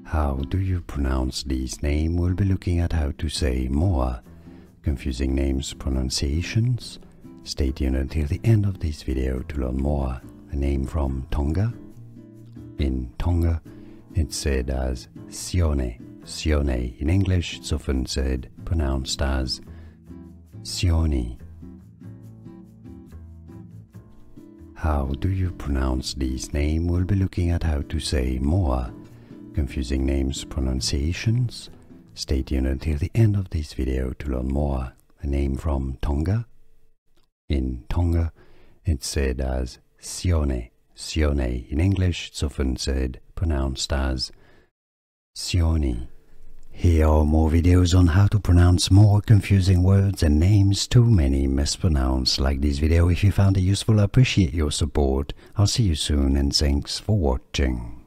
How do you pronounce this name? We'll be looking at how to say more confusing names pronunciations. Stay tuned until the end of this video to learn more. A name from Tonga. In Tonga, it's said as Sione. Sione. In English, it's often said, pronounced as Sione. How do you pronounce this name? We'll be looking at how to say more confusing names pronunciations. Stay tuned until the end of this video to learn more. A name from Tonga. In Tonga, it's said as Sione. Sione. In English, it's often said, pronounced as Sione. Here are more videos on how to pronounce more confusing words and names too many mispronounced. Like this video if you found it useful. I appreciate your support. I'll see you soon and thanks for watching.